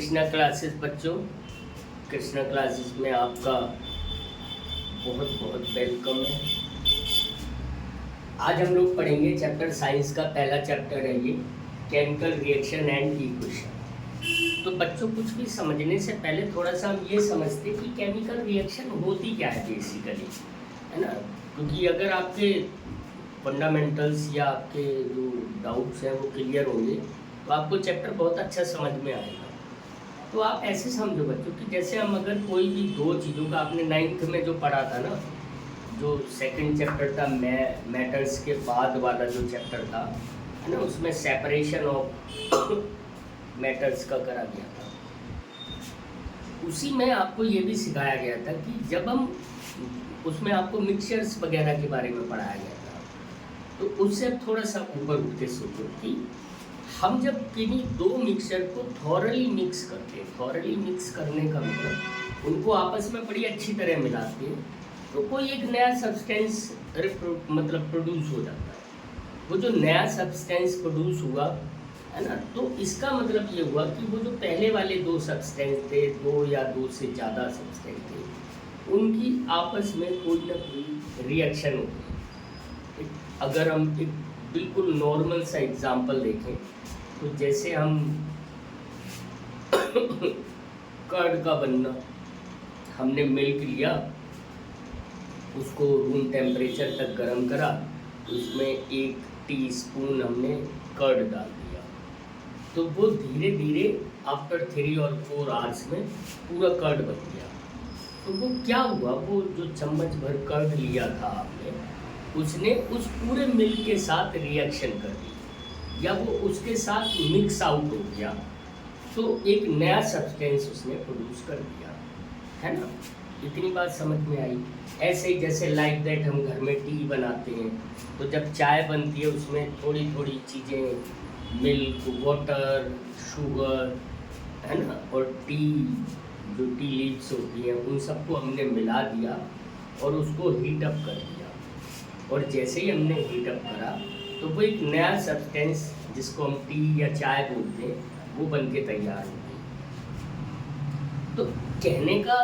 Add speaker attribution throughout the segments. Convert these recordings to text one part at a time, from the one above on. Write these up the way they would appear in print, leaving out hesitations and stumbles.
Speaker 1: Krishna classes बच्चों, Krishna classes में आपका बहुत बहुत वेलकम है। आज हम लोग पढ़ेंगे चैप्टर साइंस का पहला चैप्टर है ये, केमिकल रिएक्शन एंड इक्वेशन। तो बच्चों कुछ भी समझने से पहले थोड़ा सा हम ये समझते कि केमिकल रिएक्शन होती क्या है बेसिकली, है ना। क्योंकि अगर आपके फंडामेंटल्स या आपके जो डाउट्स हैं वो क्लियर होंगे तो आपको चैप्टर बहुत अच्छा समझ में आएगा। तो आप ऐसे समझो बच्चों कि जैसे हम अगर कोई भी दो चीज़ों का, आपने 9th में जो पढ़ा था ना, जो सेकंड चैप्टर था मैटर्स के बाद वाला जो चैप्टर था, है ना, उसमें सेपरेशन ऑफ मैटर्स का करा गया था। उसी में आपको ये भी सिखाया गया था कि जब हम उसमें आपको मिक्सचर्स वगैरह के बारे में पढ़ाया गया था। तो उससे थोड़ा सा ऊपर उठ के सोचो कि हम जब किन्हीं दो मिक्सचर को थॉरली मिक्स करते हैं, थॉरली मिक्स करने का मतलब उनको आपस में बड़ी अच्छी तरह मिलाते हैं, तो कोई एक नया सब्सटेंस मतलब प्रोड्यूस हो जाता है। वो जो नया सब्सटेंस प्रोड्यूस हुआ, है ना, तो इसका मतलब ये हुआ कि वो जो पहले वाले दो सब्सटेंस थे, दो या दो से ज़्यादा सब्सटेंस थे, उनकी आपस में कोई ना कोई रिएक्शन होती है। अगर हम एक बिल्कुल नॉर्मल सा एग्जांपल देखें तो जैसे हम कर्ड का बनना, हमने मिल्क लिया, उसको रूम टेम्परेचर तक गर्म करा, उसमें 1 टीस्पून हमने कर्ड डाल दिया, तो वो धीरे धीरे आफ्टर 3 और 4 आवर्स में पूरा कर्ड बन गया। तो वो क्या हुआ, वो जो चम्मच भर कर्ड लिया था आपने, उसने उस पूरे मिल्क के साथ रिएक्शन कर दी या वो उसके साथ मिक्स आउट हो गया, तो एक नया सब्सटेंस उसने प्रोड्यूस कर दिया, है ना। इतनी बात समझ में आई। ऐसे ही जैसे लाइक दैट हम घर में टी बनाते हैं, तो जब चाय बनती है उसमें थोड़ी थोड़ी चीज़ें, मिल्क, वाटर, शुगर, है ना, और टी, जो टी लीव्स होती हैं, उन सबको हमने मिला दिया और उसको हीट अप कर दिया। और जैसे ही हमने हीट अप करा तो वो एक नया सब्सटेंस जिसको हम टी या चाय बोलते हैं, वो बन के तैयार हो गई। तो कहने का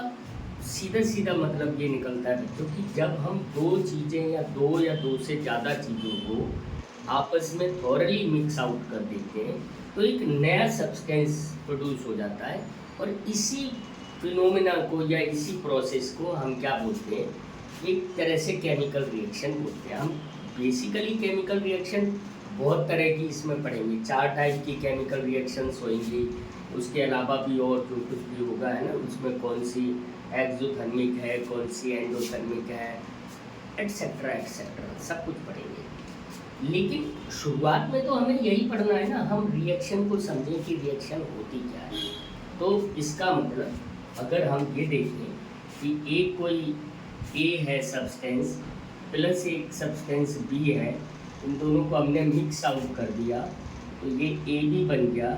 Speaker 1: सीधा सीधा मतलब ये निकलता है बच्चों कि जब हम दो चीज़ें या दो से ज़्यादा चीज़ों को आपस में थॉरली मिक्स आउट कर देते हैं तो एक नया सब्सटेंस प्रोड्यूस हो जाता है। और इसी फिनोमेना को या इसी प्रोसेस को हम क्या बोलते हैं, एक तरह से केमिकल रिएक्शन बोलते हैं। हम बेसिकली केमिकल रिएक्शन बहुत तरह की इसमें पढ़ेंगे, 4 टाइप की केमिकल रिएक्शंस होंगी। उसके अलावा भी और जो कुछ भी होगा, है ना, उसमें कौन सी एक्सोथर्मिक है, कौन सी एंडोथर्मिक है, एटसेट्रा एटसेट्रा, सब कुछ पढ़ेंगे। लेकिन शुरुआत में तो हमें यही पढ़ना है ना, हम रिएक्शन को समझें कि रिएक्शन होती क्या है। तो इसका मतलब अगर हम ये देखें कि एक कोई ए है सब्सटेंस प्लस एक सब्सटेंस बी है, इन दोनों को हमने मिक्स आउट कर दिया तो ये ए बी बन गया।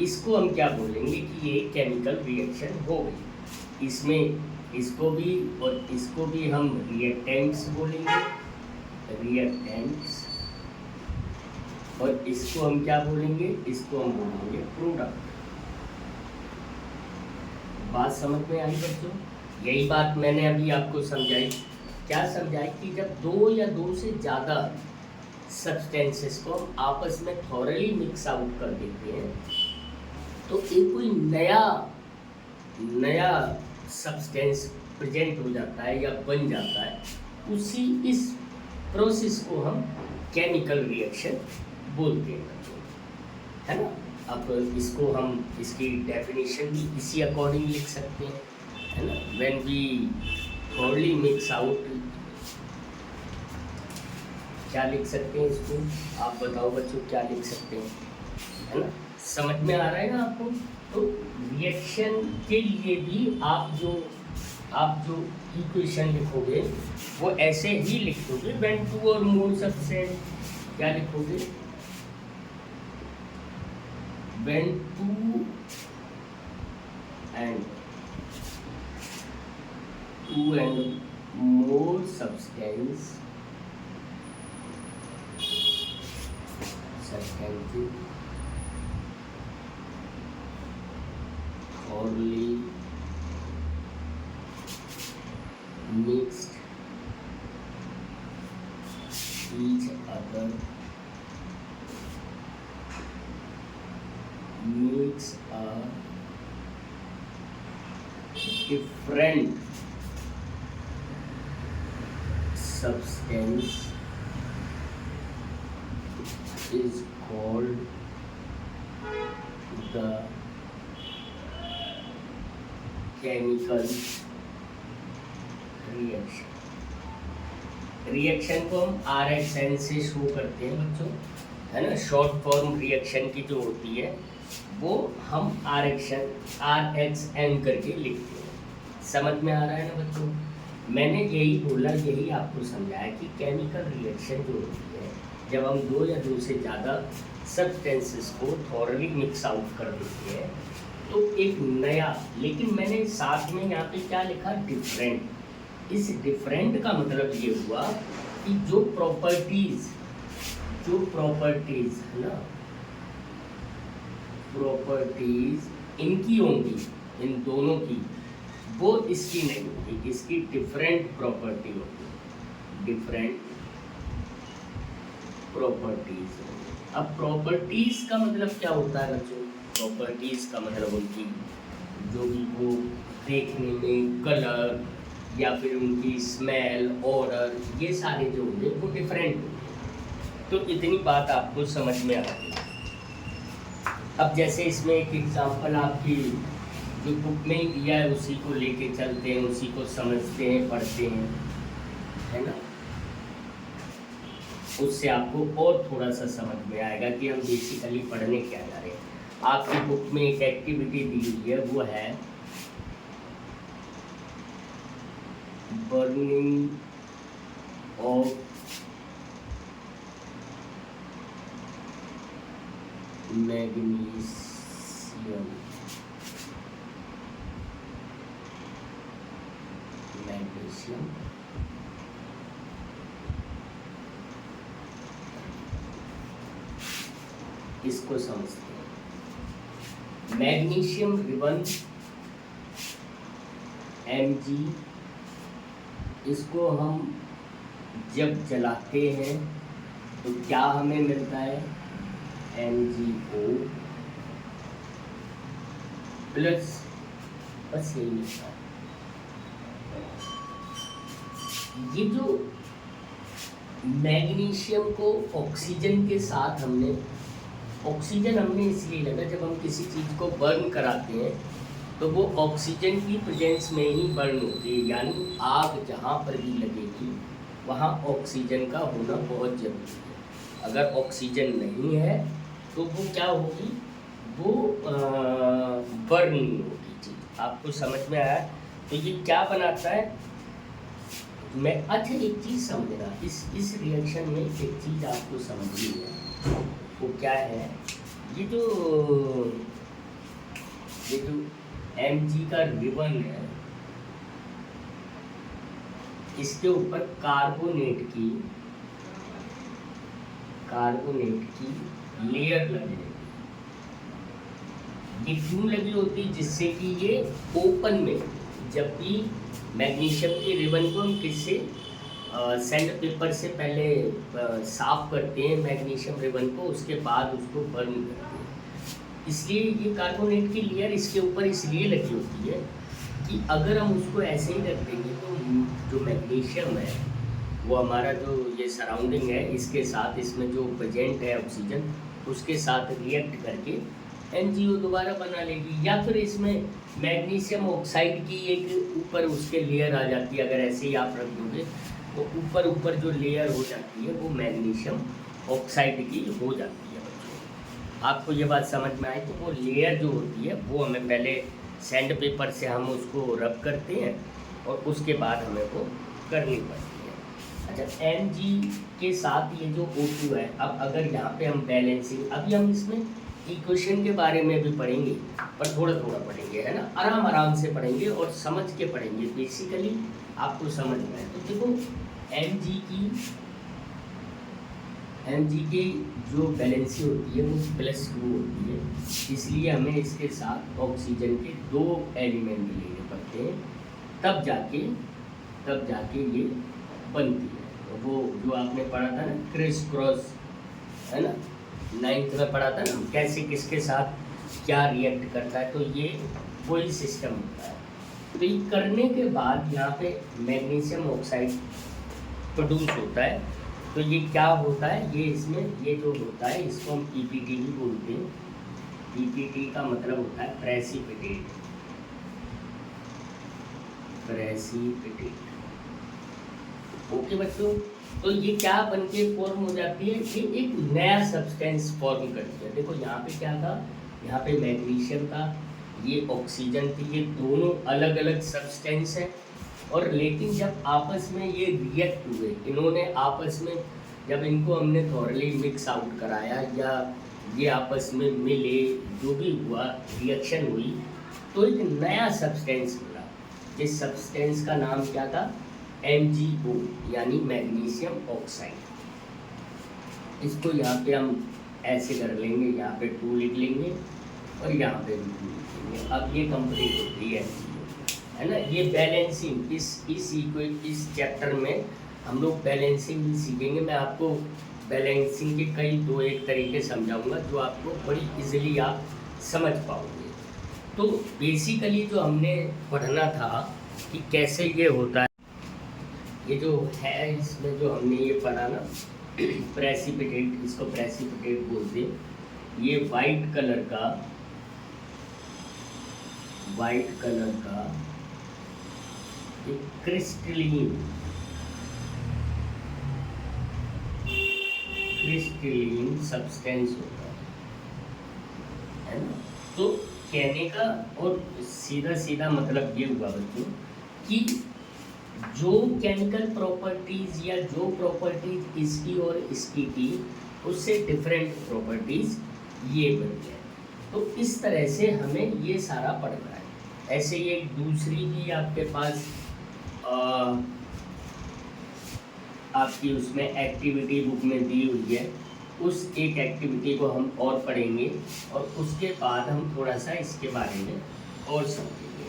Speaker 1: इसको हम क्या बोलेंगे कि ये केमिकल रिएक्शन हो गई। इसमें इसको भी और इसको भी हम रिएक्टेंट्स बोलेंगे, रिएक्टेंट्स, और इसको हम क्या बोलेंगे, इसको हम बोलेंगे प्रोडक्ट। बात समझ में आई बच्चों? यही बात मैंने अभी आपको समझाई। क्या समझाई कि जब दो या दो से ज़्यादा सब्सटेंसेस को हम आपस में थॉरली मिक्स आउट कर देते हैं तो एक कोई नया सब्सटेंस प्रेजेंट हो जाता है या बन जाता है। उसी इस प्रोसेस को हम केमिकल रिएक्शन बोलते हैं बच्चों, है ना। अब इसको हम इसकी डेफिनेशन भी इसी अकॉर्डिंग लिख सकते हैं, है ना। When we thoroughly mix out, क्या लिख सकते हैं इसको, आप बताओ बच्चों क्या लिख सकते हैं, है ना। समझ में आ रहा है ना आपको? तो रिएक्शन के लिए भी आप जो इक्वेशन लिखोगे वो ऐसे ही लिखोगे। व्हेन 2 और मोर सब्सटेंस, क्या लिखोगे, when 2 and more substances poorly mixed each other makes a different substance is called the chemical reaction। Reaction को हम RHN से शो करते हैं बच्चों, है ना। शॉर्ट फॉर्म रिएक्शन की जो होती है वो हम RHN करके लिखते हैं। समझ में आ रहा है ना बच्चों। मैंने यही बोला, यही आपको समझाया कि केमिकल रिएक्शन जो होती है जब हम दो या दो से ज़्यादा सब्सटेंसेस को थॉरली मिक्स आउट कर देते हैं तो एक नया, लेकिन मैंने साथ में यहाँ पे क्या लिखा, डिफरेंट। इस डिफरेंट का मतलब ये हुआ कि जो प्रॉपर्टीज है ना, प्रॉपर्टीज इनकी होंगी, इन दोनों की, वो इसकी नहीं होगी, इसकी डिफरेंट प्रॉपर्टी होगी, डिफरेंट प्रॉपर्टीज। अब प्रॉपर्टीज का मतलब क्या होता है बच्चों? प्रॉपर्टीज का मतलब उनकी जो भी वो देखने में कलर या फिर उनकी स्मेल, ऑर्डर, ये सारे जो होंगे वो डिफरेंट होंगे। तो इतनी बात आपको समझ में आ गई। अब जैसे इसमें एक एग्जांपल आपकी जो बुक में ही दिया है उसी को लेके चलते हैं, उसी को समझते हैं, पढ़ते हैं, है ना। उससे आपको और थोड़ा सा समझ में आएगा कि हम बेसिकली पढ़ने क्या जा रहे हैं। आपकी बुक में एक एक्टिविटी दी हुई है, वो है बर्निंग ऑफ मैग्नीशियम। इसको समझते हैं। मैग्नीशियम रिबन Mg, इसको हम जब जलाते हैं तो क्या हमें मिलता है? MgO प्लस, बस यही मिलता है। ये जो मैग्नीशियम को ऑक्सीजन के साथ हमने इसलिए लगा, जब हम किसी चीज़ को बर्न कराते हैं तो वो ऑक्सीजन की प्रेजेंस में ही बर्न होती है, यानी आग जहाँ पर भी लगेगी वहाँ ऑक्सीजन का होना बहुत ज़रूरी है। अगर ऑक्सीजन नहीं है तो वो क्या होगी? वो बर्न होगी चीज़। आपको समझ में आया? तो ये क्या बनाता है? अच्छा एक चीज़ समझना, इस रिएक्शन में एक चीज़ आपको समझनी है, वो क्या है? ये जो Mg का रिबन है, इसके ऊपर कार्बोनेट की लेयर लगी है। ये क्यों लगी होती? जिससे कि ये ओपन में, जब भी मैग्नीशियम के रिबन को हम किससे, सैंड पेपर से पहले साफ करते हैं मैग्नीशियम रिबन को, उसके बाद उसको बर्न करते हैं। इसलिए ये कार्बोनेट की लेयर इसके ऊपर इसलिए लगी होती है कि अगर हम उसको ऐसे ही रख देंगे तो जो मैग्नीशियम है वो हमारा जो ये सराउंडिंग है इसके साथ, इसमें जो प्रेजेंट है ऑक्सीजन, उसके साथ रिएक्ट करके MgO दोबारा बना लेगी। या फिर इसमें मैग्नीशियम ऑक्साइड की एक ऊपर उसके लेयर आ जाती है। अगर ऐसे ही आप रख दोगे तो ऊपर जो लेयर हो जाती है वो मैग्नीशियम ऑक्साइड की हो जाती है। बच्चों आपको ये बात समझ में आई? तो वो लेयर जो होती है वो हमें पहले सैंड पेपर से हम उसको रब करते हैं और उसके बाद हमें वो करनी पड़ती है। अच्छा, Mg के साथ ये जो O2 है, अब अगर यहाँ पे हम बैलेंसिंग, अभी हम इसमें इक्वेशन के बारे में भी पढ़ेंगे, पर थोड़ा पढ़ेंगे, है ना। आराम से पढ़ेंगे और समझ के पढ़ेंगे, बेसिकली आपको समझ में आए। तो देखो Mg की Mg की जो वैलेंसी होती है वो +2 होती है, इसलिए हमें इसके साथ ऑक्सीजन के 2 एलिमेंट लेने पड़ते हैं, तब जाके ये बनती है। वो जो आपने पढ़ा था ना क्रिस क्रॉस, है ना, 9th में पढ़ा था ना, कैसे किसके साथ क्या रिएक्ट करता है, तो ये वही सिस्टम होता है। तो ये करने के बाद यहाँ पे मैग्नीशियम ऑक्साइड प्रोड्यूस होता है। तो ये क्या होता है, ये इसमें ये जो होता है इसको हम पीपीटी भी बोलते हैं। पीपीटी का मतलब होता है प्रेसिपिटेट। ओके बच्चों, तो ये क्या बन के फॉर्म हो जाती है, ये एक नया सब्सटेंस फॉर्म करती है। देखो यहाँ पे क्या था, यहाँ पे मैग्नीशियम था, ये ऑक्सीजन थी, ये दोनों अलग अलग सब्सटेंस हैं। और लेकिन जब आपस में ये रिएक्ट हुए, इन्होंने आपस में जब इनको हमने थॉरली मिक्स आउट कराया या ये आपस में मिले, जो भी हुआ रिएक्शन हुई, तो एक नया सब्सटेंस मिला। जिस सब्सटेंस का नाम क्या था, MgO यानी मैग्नीशियम ऑक्साइड। इसको यहाँ पे हम ऐसे कर लेंगे, यहाँ पे 2 लिख लेंगे और यहाँ पे भी 2 लिख लेंगे। अब ये कंप्लीट होती है ना। ये बैलेंसिंग इस चैप्टर में हम लोग बैलेंसिंग भी सीखेंगे। मैं आपको बैलेंसिंग के कई 2-1 तरीके समझाऊंगा जो आपको बड़ी इजीली आप समझ पाओगे। तो बेसिकली जो हमने पढ़ना था कि कैसे ये होता है, ये जो है इसमें जो हमने ये पढ़ा ना प्रेसिपिटेट, इसको प्रेसिपिटेट बोलते हैं। ये वाइट कलर का एक क्रिस्टलीन सब्सटेंस होता है ना। तो कहने का और सीधा मतलब ये हुआ बच्चों कि जो केमिकल प्रॉपर्टीज़ या जो प्रॉपर्टीज़ इसकी और इसकी थी, उससे डिफरेंट प्रॉपर्टीज़ ये बन गए। तो इस तरह से हमें ये सारा पढ़ना है। ऐसे ही एक दूसरी भी आपके पास आपकी उसमें एक्टिविटी बुक में दी हुई है, उस एक एक्टिविटी को हम और पढ़ेंगे और उसके बाद हम थोड़ा सा इसके बारे में और समझेंगे।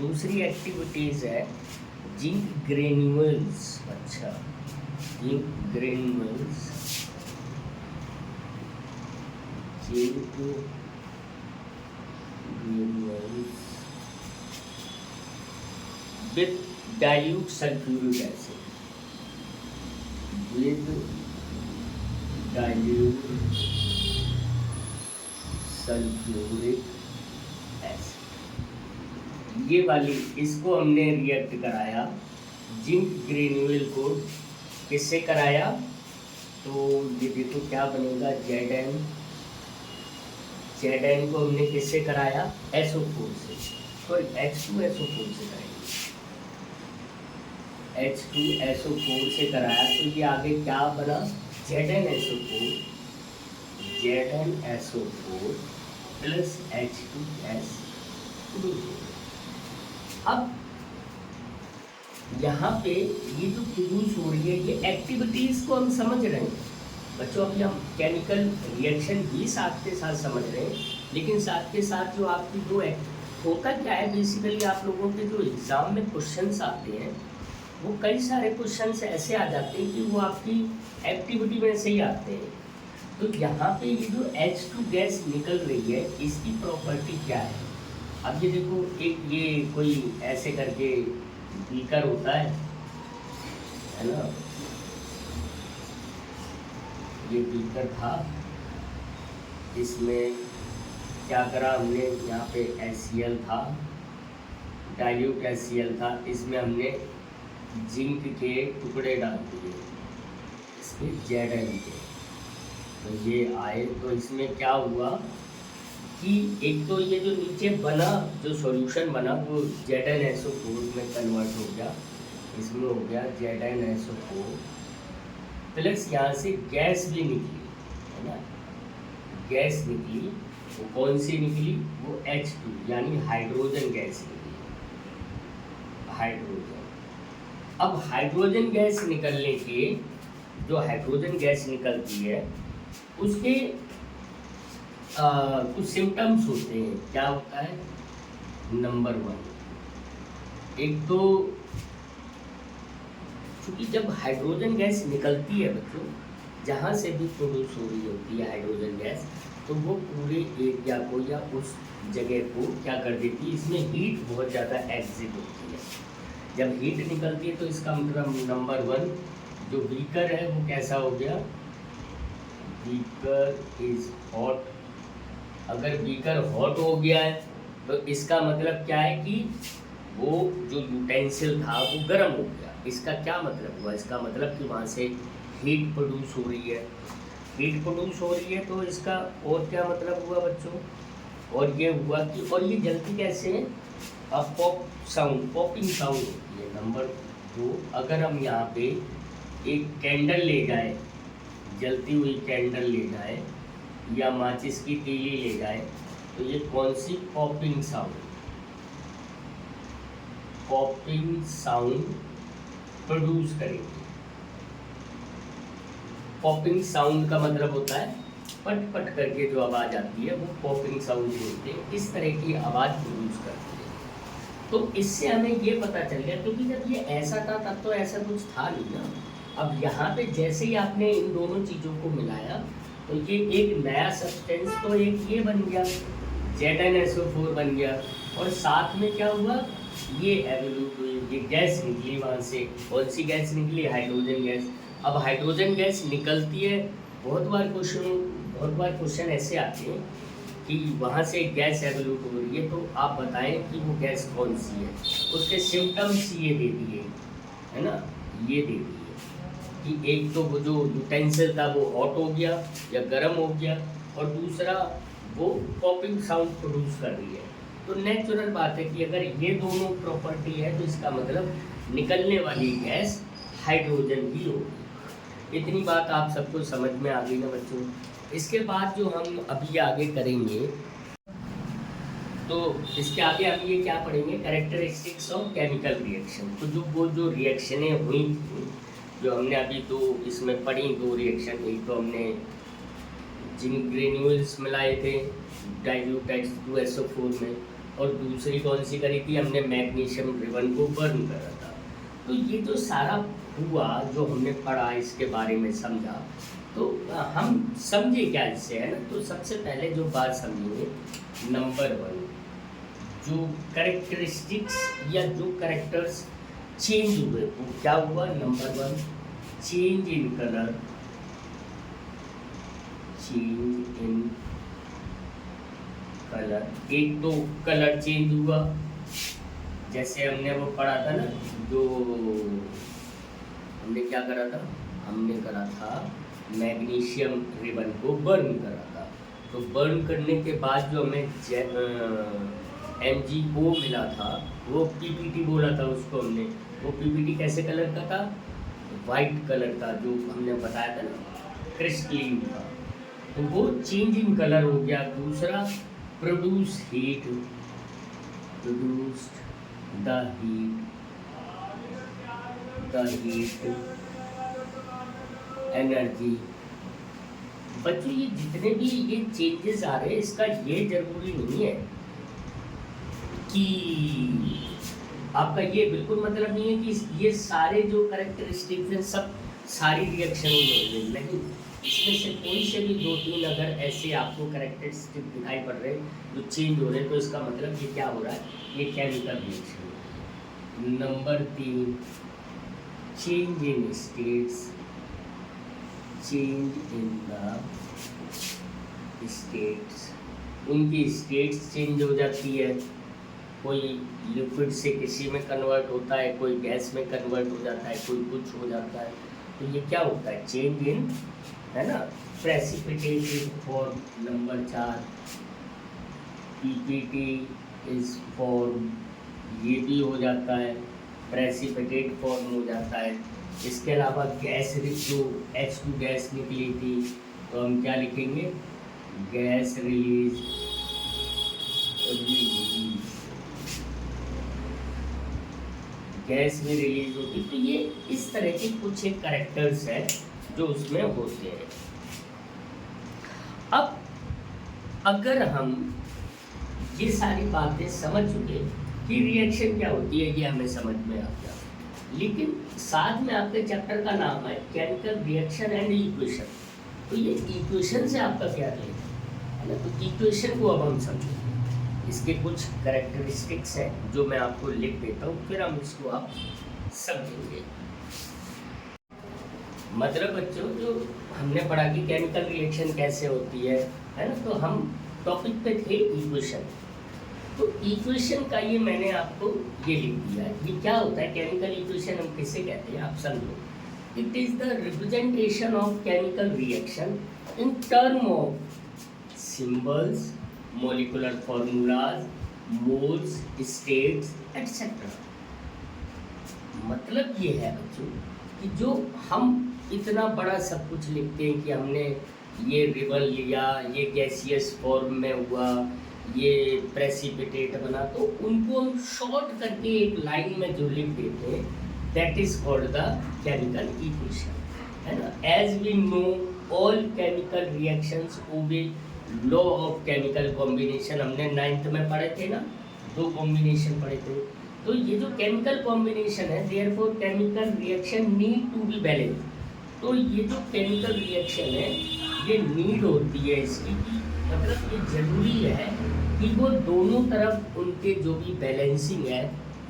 Speaker 1: दूसरी एक्टिविटीज़ है जिंक ग्रेन्यूल्स। अच्छा, zinc granules with dilute sulphuric acid, with dilute sulphuric acid, ये वाली इसको हमने रिएक्ट कराया। जिंक ग्रेन्यूल को किससे कराया, तो ये देखो क्या बनेगा, Zn को हमने किससे कराया, SO4 से, सॉरी H2SO4 से कराएंगे, H2SO4 से कराया। तो ये आगे क्या बना, ZnSO4 प्लस H2S2। अब यहाँ पे ये जो प्रोड्यूस हो रही है, ये एक्टिविटीज़ को हम समझ रहे हैं बच्चों। अभी हम केमिकल रिएक्शन भी साथ के साथ समझ रहे हैं, लेकिन साथ के साथ जो आपकी जो होता क्या है, बेसिकली आप लोगों के जो एग्ज़ाम में क्वेश्चंस आते हैं, वो कई सारे क्वेश्चंस ऐसे आ जाते हैं कि वो आपकी एक्टिविटी में से ही आते हैं। तो यहाँ पे ये जो H2 गैस निकल रही है, इसकी प्रॉपर्टी क्या है। अब ये देखो, एक ये कोई ऐसे करके बीकर होता है ना, ये बीकर था, इसमें क्या करा हमने, यहाँ पे HCl था, डाइल्यूट HCl था, इसमें हमने जिंक के टुकड़े डाल दिए, इसके Zn के। तो ये आए, तो इसमें क्या हुआ कि एक तो ये जो नीचे बना, जो सॉल्यूशन बना, वो ZnSO4 में कन्वर्ट हो गया, इसमें हो गया ZnSO4 प्लस यहाँ से गैस भी निकली, है ना, गैस निकली। वो कौन सी निकली, वो H2 यानी हाइड्रोजन गैस निकली, हाइड्रोजन। अब हाइड्रोजन गैस निकलने के जो हाइड्रोजन गैस निकलती है उसके कुछ सिम्टम्स होते हैं। क्या होता है? नंबर 1, एक तो क्योंकि जब हाइड्रोजन गैस निकलती है बच्चों, जहाँ से भी प्रोड्यूस हो रही होती है हाइड्रोजन गैस, तो वो पूरे एरिया को या उस जगह को क्या कर देती है, इसमें हीट बहुत ज़्यादा एग्जिट होती है। जब हीट निकलती है तो इसका मतलब नंबर 1 जो बीकर है वो कैसा हो गया? Beaker is hot. अगर बीकर हॉट हो गया है तो इसका मतलब क्या है कि वो जो यूटेंसिल था वो गर्म हो गया। इसका क्या मतलब हुआ? इसका मतलब कि वहाँ से हीट प्रोड्यूस हो रही है। हीट प्रोड्यूस हो रही है तो इसका और क्या मतलब हुआ बच्चों? और ये हुआ कि और ये जलती कैसे है? अब पॉपिंग साउंड होती है। नंबर 2, अगर हम यहाँ पे एक कैंडल ले जाए, जलती हुई कैंडल ले जाए या माचिस की तीली ले जाए, तो ये कौन सी पॉपिंग साउंड प्रोड्यूस करेगी। पॉपिंग साउंड का मतलब होता है पट पट करके जो आवाज़ आती है वो पॉपिंग साउंड बोलते हैं। इस तरह की आवाज़ प्रोड्यूस करती है। तो इससे हमें ये पता चल गया, क्योंकि जब ये ऐसा था तब तो ऐसा कुछ था नहीं ना। अब यहाँ पे जैसे ही आपने इन दोनों चीज़ों को मिलाया तो ये एक नया सब्सटेंस, तो एक ये बन गया ZnSO4 बन गया, और साथ में क्या हुआ, ये एवोल्यूट हुई, ये गैस निकली वहाँ से। कौन सी गैस निकली? Hydrogen gas. अब हाइड्रोजन गैस निकलती है, बहुत बार क्वेश्चन ऐसे आते हैं कि वहाँ से गैस एवोल्यूट हो रही है, तो आप बताएं कि वो गैस कौन सी है। उसके सिम्टम्स ये दे दिए, है ना, ये दे दिए कि एक तो वो जो यूटेंसिल था वो हॉट हो गया या गर्म हो गया, और दूसरा वो पॉपिंग साउंड प्रोड्यूस कर रही है। तो नेचुरल बात है कि अगर ये दोनों प्रॉपर्टी है तो इसका मतलब निकलने वाली गैस हाइड्रोजन ही होगी। इतनी बात आप सबको समझ में आ गई ना बच्चों। इसके बाद जो हम अभी आगे करेंगे, तो इसके आगे हम ये क्या पढ़ेंगे? Characteristics of chemical reaction. तो वो जो रिएक्शनें हुई थी, जो हमने अभी इसमें पढ़ी, 2 रिएक्शन। एक तो हमने जिंक ग्रेन्यूल्स मिलाए थे डाइल्यूट H2SO4 में, और दूसरी कौन सी करी थी? हमने मैग्नीशियम रिबन को बर्न करा था। तो ये जो सारा हुआ, जो हमने पढ़ा, इसके बारे में समझा, तो हम समझे क्या इससे, है ना। तो सबसे पहले जो बात समझेंगे, नंबर 1 जो कैरेक्टरिस्टिक्स या जो कैरेक्टर्स चेंज हुए वो क्या हुआ? नंबर 1 चेंज इन कलर, एक तो कलर चेंज हुआ, जैसे हमने वो पढ़ा था ना, जो हमने क्या करा था, हमने करा था मैग्नीशियम रिबन को बर्न करा था। तो बर्न करने के बाद जो हमें MgO मिला था, वो PPT बोला था उसको हमने। वो PPT कैसे कलर का था? वाइट कलर का, जो हमने बताया था ना, क्रिस्टलीन था। तो वो चेंज इन कलर हो गया। दूसरा, produce heat, produced the heat energy. बच्चों ये जितने भी ये चेंजेस आ रहे हैं, इसका ये जरूरी नहीं है कि आपका ये बिल्कुल मतलब नहीं है कि ये सारे जो कैरेक्टरिस्टिक्स हैं सब सारी रिएक्शन में नहीं। इसमें से कोई से भी 2-3 अगर ऐसे आपको कैरेक्टरिस्टिक दिखाई पड़ रहे हैं जो चेंज हो रहे हैं, तो इसका मतलब ये क्या हो रहा है? ये केमिकल रिएक्शन है। Number 3 change in states, change in the states, उनकी स्टेट्स चेंज हो जाती है। कोई लिक्विड से किसी में कन्वर्ट होता है, कोई गैस में कन्वर्ट हो जाता है, कोई कुछ हो जाता है। तो ये क्या होता है? चेंज इन, है ना, precipitated form. Number 4 PPT is form, ये भी हो जाता है, प्रेसिपिटेट फॉर्म हो जाता है। इसके अलावा गैस, जो H2 गैस निकली थी, तो हम क्या लिखेंगे? गैस रिलीज, गैस में रिलीज होती। तो ये इस तरह के कुछ एक कैरेक्टर्स हैं जो उसमें होते हैं। अब अगर हम ये सारी बातें समझ चुके कि रिएक्शन क्या होती है, ये हमें समझ में आ गया, लेकिन साथ में आपके चैप्टर का नाम है केमिकल रिएक्शन एंड इक्वेशन। तो ये इक्वेशन से आपका क्या रिलेशन है ना, तो इक्वेशन को अब हम समझेंगे। इसके कुछ कैरेक्टरिस्टिक्स हैं जो मैं आपको लिख देता हूँ, फिर हम इसको आप समझेंगे। मतलब बच्चों, जो हमने पढ़ा कि केमिकल रिएक्शन कैसे होती है ना, तो हम टॉपिक पे थे इक्वेशन। तो इक्वेशन का ये मैंने आपको ये लिख दिया है। ये क्या होता है केमिकल इक्वेशन, हम किसे कहते हैं आप समझो। It is the representation of chemical reaction in term of symbols, molecular formulas, moles, states etcetera. मतलब ये है बच्चों कि जो हम इतना बड़ा सब कुछ लिखते हैं कि हमने ये रिबन लिया, ये गैसियस फॉर्म में हुआ, ये प्रेसिपिटेट बना, तो उनको हम शॉर्ट करके एक लाइन में जो लिख देते हैं, that is called the chemical equation, है ना। As we know all chemical reactions obey law of chemical combination, हमने 9th में पढ़े थे ना, 2 कॉम्बिनेशन पढ़े थे। तो ये जो केमिकल कॉम्बिनेशन है, therefore chemical reaction need to be balance. तो ये जो केमिकल रिएक्शन है, ये नीड होती है इसकी, मतलब ये जरूरी है कि वो दोनों तरफ उनके जो भी बैलेंसिंग है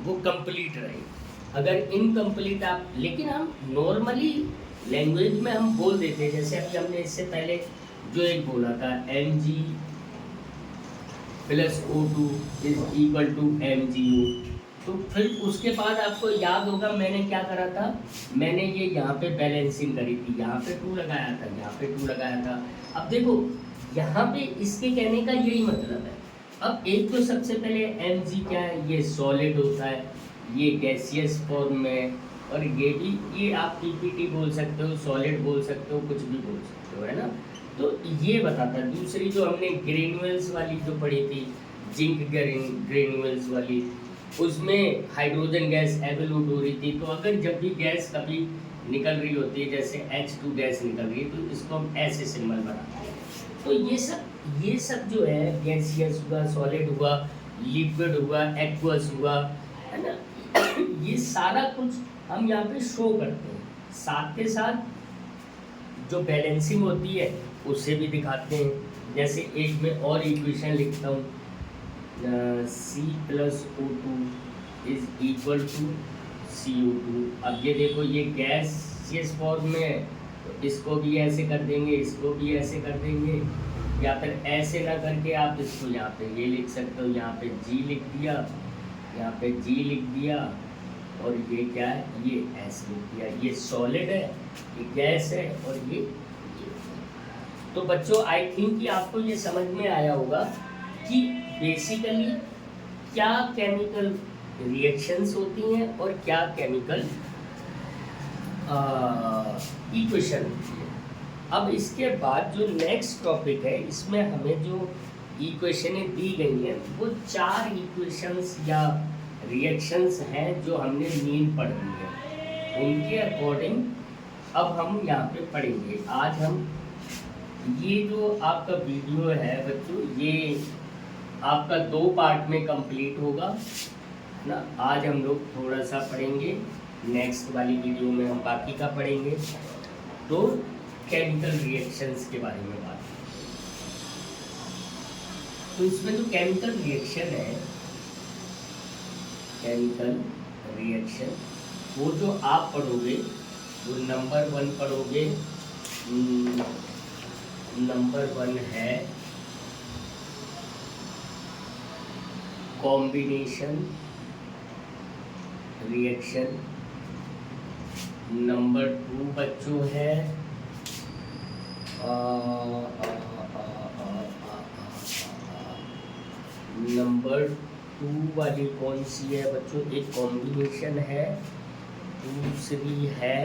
Speaker 1: वो कंप्लीट रहे। अगर इनकम्प्लीट आप, लेकिन हम नॉर्मली लैंग्वेज में हम बोल देते हैं, जैसे अभी हमने इससे पहले जो एक बोला था Mg plus O2 is equal to MgO। तो फिर उसके बाद आपको याद होगा मैंने क्या करा था, मैंने ये यहाँ पे बैलेंसिंग करी थी, यहाँ पे 2 लगाया था, यहाँ पे 2 लगाया था। अब देखो यहाँ पे इसके कहने का यही मतलब है। अब एक तो सबसे पहले Mg क्या है, ये सॉलिड होता है, ये गैसियस फॉर्म में, और ये भी, ये आप पीपीटी बोल सकते हो, सॉलिड बोल सकते हो, कुछ भी बोल सकते हो, है ना। तो ये बताता है। दूसरी जो हमने ग्रेनुअल्स वाली जो पढ़ी थी, जिंक ग्रेनुअल्स वाली, उसमें हाइड्रोजन गैस एवोल्यूट हो रही थी। तो अगर जब भी गैस कभी निकल रही होती है, जैसे H2 गैस निकल रही है, तो इसको हम ऐसे सिंबल बनाते हैं। तो ये सब जो है, गैसियस हुआ, सॉलिड हुआ, लिक्विड हुआ, एक्वस हुआ, है ना, ये सारा कुछ हम यहाँ पे शो करते हैं। साथ के साथ जो बैलेंसिंग होती है उसे भी दिखाते हैं। जैसे एक में और इक्वेशन लिखता हूँ, C+O2 is equal to CO2। अब ये देखो, ये गैसियस फॉर्म में है, तो इसको भी ऐसे कर देंगे, इसको भी ऐसे कर देंगे, या फिर ऐसे ना करके आप इसको यहाँ पे ये लिख सकते हो, यहाँ पे G लिख दिया, यहाँ पे G लिख दिया, और ये क्या है, ये S लिख दिया। ये सॉलिड है, ये गैस है, और ये। तो बच्चों आई थिंक कि आपको ये समझ में आया होगा कि बेसिकली क्या केमिकल रिएक्शंस होती हैं और क्या केमिकल इक्वेशन होती है। अब इसके बाद जो नेक्स्ट टॉपिक है, इसमें हमें जो इक्वेशनें दी गई हैं वो 4 इक्वेशंस या रिएक्शंस हैं जो हमने मीन पढ़ ली है, उनके अकॉर्डिंग अब हम यहाँ पे पढ़ेंगे। आज हम ये जो आपका वीडियो है बच्चों, ये आपका 2 पार्ट में कंप्लीट होगा ना। आज हम लोग थोड़ा सा पढ़ेंगे, नेक्स्ट वाली वीडियो में हम बाकी का पढ़ेंगे। तो केमिकल रिएक्शंस के बारे में बात। तो इसमें जो केमिकल रिएक्शन है, केमिकल रिएक्शन, वो जो आप पढ़ोगे वो नंबर 1 पढ़ोगे। नंबर 1 है कॉम्बिनेशन रिएक्शन। नंबर 2 बच्चों है नंबर 2 वाली कौन सी है बच्चों, एक कॉम्बिनेशन है, दूसरी है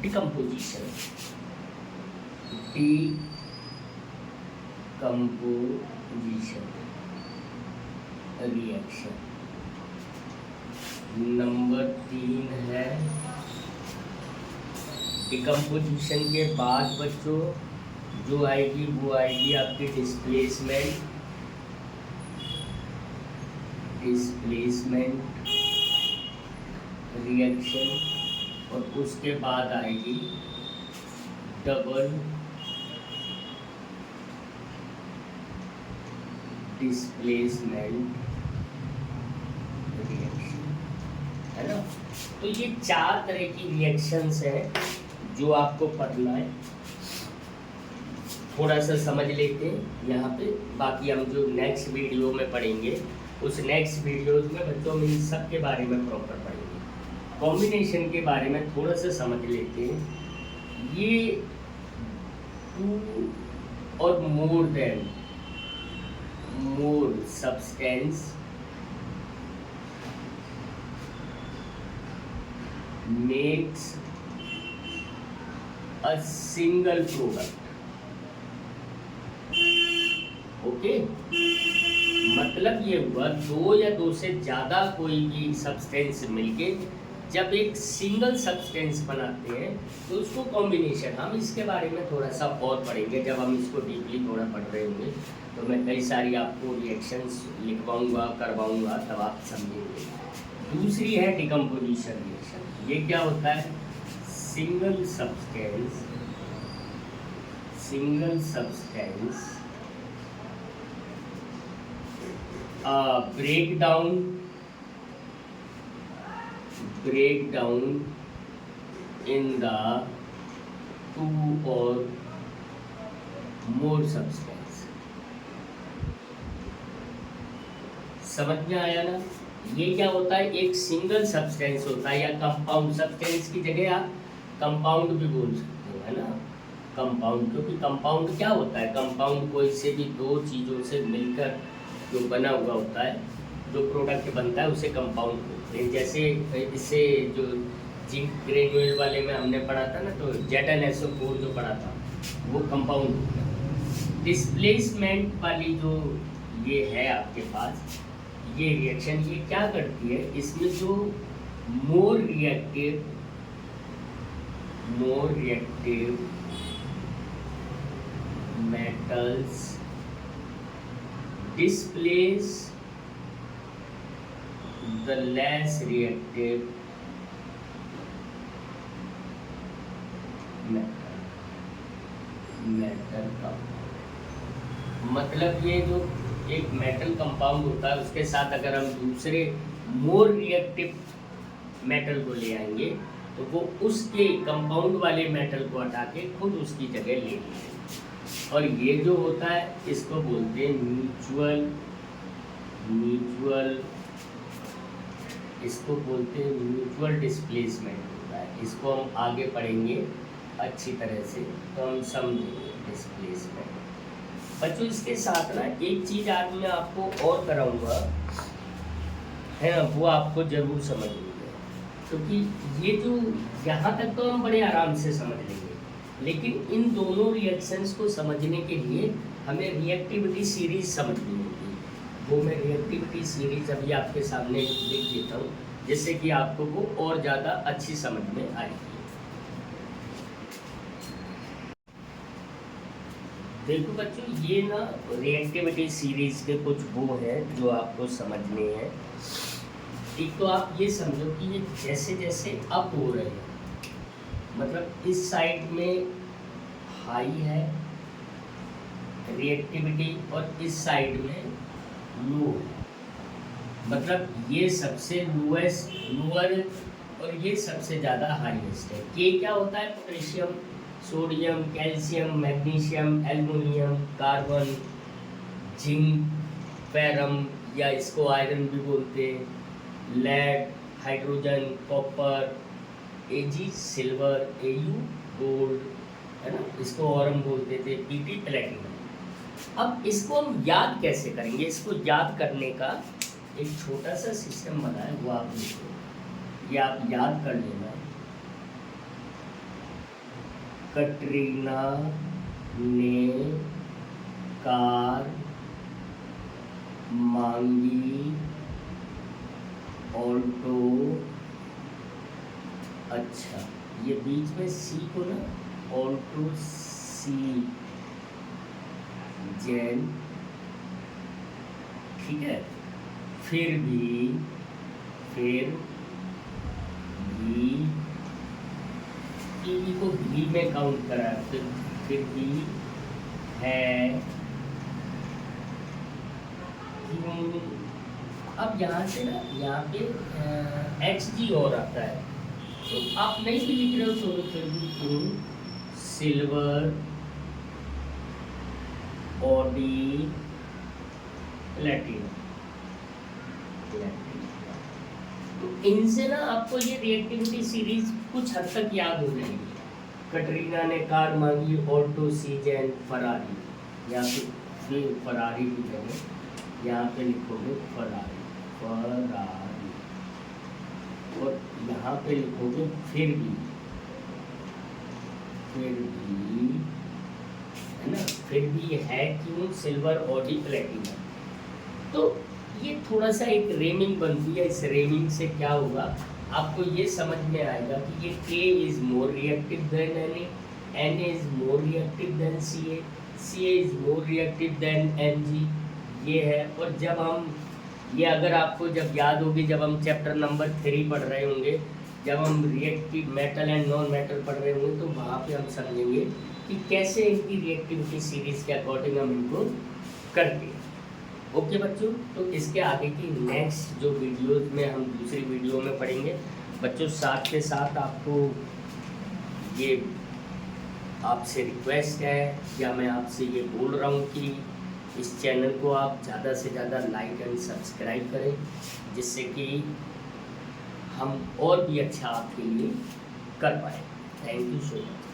Speaker 1: डिकम्पोजिशन। Decomposition reaction. नंबर 3 है डिकम्पोजिशन के बाद बच्चों जो आएगी वो आएगी आपकी डिस्प्लेसमेंट रिएक्शन, और उसके बाद आएगी डबल डिस्प्लेसमेंट रिएक्शन, है ना। तो ये 4 तरह की रिएक्शंस हैं जो आपको पढ़ना है। थोड़ा सा समझ लेते हैं यहाँ पे, बाकी हम जो नेक्स्ट वीडियो में पढ़ेंगे उस नेक्स्ट वीडियोज में बच्चों हम इन सब के बारे में प्रॉपर पढ़ेंगे। कॉम्बिनेशन के बारे में थोड़ा सा समझ लेते हैं। ये 2 और more substance makes a single product, okay. मतलब ये हुआ 2 या 2 से ज़्यादा कोई भी सब्सटेंस मिलके जब एक सिंगल सब्सटेंस बनाते हैं तो उसको कॉम्बिनेशन, हम इसके बारे में थोड़ा सा और पढ़ेंगे जब हम इसको डीपली थोड़ा पढ़ रहे होंगे। तो मैं कई सारी आपको रिएक्शंस लिखवाऊंगा, करवाऊंगा, तब आप समझेंगे। दूसरी है डिकम्पोजिशन रिएक्शन। ये क्या होता है? Single substance break down in the 2 or more substance। समझ में आया ना? ये क्या होता है? एक सिंगल सब्सटेंस होता है, या कंपाउंड सब्सटेंस की जगह आप कंपाउंड भी बोल सकते हो, है ना। कंपाउंड, क्योंकि कंपाउंड क्या होता है? कंपाउंड कोई से भी 2 चीज़ों से मिलकर जो बना हुआ होता है, जो प्रोडक्ट बनता है उसे कंपाउंड बोलते हैं। जैसे इससे जो जिंक ग्रेन्यूल वाले में हमने पढ़ा था ना, तो ZnSO4 जो पढ़ा था वो कंपाउंड होता है। डिस्प्लेसमेंट वाली जो ये है आपके पास ये रिएक्शन, ये क्या करती है? इसमें जो more reactive metals displace the less reactive metal compound। मतलब ये जो एक मेटल कंपाउंड होता है उसके साथ अगर हम दूसरे मोर रिएक्टिव मेटल को ले आएंगे तो वो उसके कंपाउंड वाले मेटल को हटा के खुद उसकी जगह ले लेंगे। और ये जो होता है इसको बोलते हैं म्यूचुअल, इसको बोलते हैं म्यूचुअल डिस्प्लेसमेंट होता है। इसको हम आगे पढ़ेंगे अच्छी तरह से तो हम समझेंगे डिस्प्लेसमेंट। बच्चों इसके साथ ना एक चीज़ आज मैं आपको और कराऊंगा, है ना, वो आपको ज़रूर समझ लेंगे, क्योंकि ये जो यहाँ तक तो हम बड़े आराम से समझ लेंगे, लेकिन इन दोनों रिएक्शंस को समझने के लिए हमें रिएक्टिविटी सीरीज समझनी होगी। वो मैं रिएक्टिविटी सीरीज अभी आपके सामने लिख देता हूँ, जिससे कि आपको वो और ज़्यादा अच्छी समझ में आएगी। देखो बच्चों, ये ना रिएक्टिविटी सीरीज के कुछ वो है जो आपको समझने हैं। एक तो आप ये समझो कि ये जैसे जैसे अप हो रहे हैं, मतलब इस साइड में हाई है रिएक्टिविटी और इस साइड में लो है, मतलब ये सबसे लोअर और ये सबसे ज़्यादा हाईएस्ट है। के क्या होता है? Potassium, sodium, calcium, magnesium, aluminium, carbon, zinc, ferrum या इसको आयरन भी बोलते हैं, lead, hydrogen, copper, Ag silver, Au gold, है ना, इसको और हम बोलते थे Pt प्लेटिनम। अब इसको हम याद कैसे करेंगे? इसको याद करने का एक छोटा सा सिस्टम बना है, वो आप लिखो, ये आप याद कर लेना। कटरीना ने कार मांगी ऑल्टो अच्छा, ये बीच में सी को ना ऑल्टो सी जैन, ठीक है, फिर भी ईवी को भी में काउंट करा, फिर भी है क्यों। अब यहाँ से ना यहाँ पे एच जी और आता है, तो आप नहीं भी लिख रहे हो तो फिर भी क्यों सिल्वर ऑडी प्लेटिनम। तो इनसे ना आपको ये रिएक्टिविटी सीरीज कुछ हद तक याद हो जाएगी। कटरीना ने कार मांगी, ऑटो सीजन फरारी, या फिर फरारी की जगह यहाँ पे लिखोगे फरारी, और यहाँ पे लिखोगे फिर भी है ना, फिर भी है क्यों सिल्वर ऑडी प्लेटिनम। तो ये थोड़ा सा एक रेमिंग बनती है। इस रेमिंग से क्या होगा, आपको ये समझ में आएगा कि ये K is more reactive than N is more reactive than CA is more reactive than Mg, ये है। और जब हम ये अगर आपको जब याद होगी, जब हम चैप्टर नंबर 3 पढ़ रहे होंगे, जब हम reactive metal and non metal पढ़ रहे होंगे, तो वहाँ पे हम समझेंगे कि कैसे इनकी रिएक्टिविटी सीरीज के अकॉर्डिंग हम इनको करते हैं। ओके बच्चों, तो इसके आगे की नेक्स्ट जो वीडियोस में हम दूसरी वीडियो में पढ़ेंगे बच्चों। साथ के साथ आपको ये आपसे रिक्वेस्ट है, या मैं आपसे ये बोल रहा हूँ कि इस चैनल को आप ज़्यादा से ज़्यादा लाइक एंड सब्सक्राइब करें, जिससे कि हम और भी अच्छा आपके लिए कर पाएँ। Thank you so much.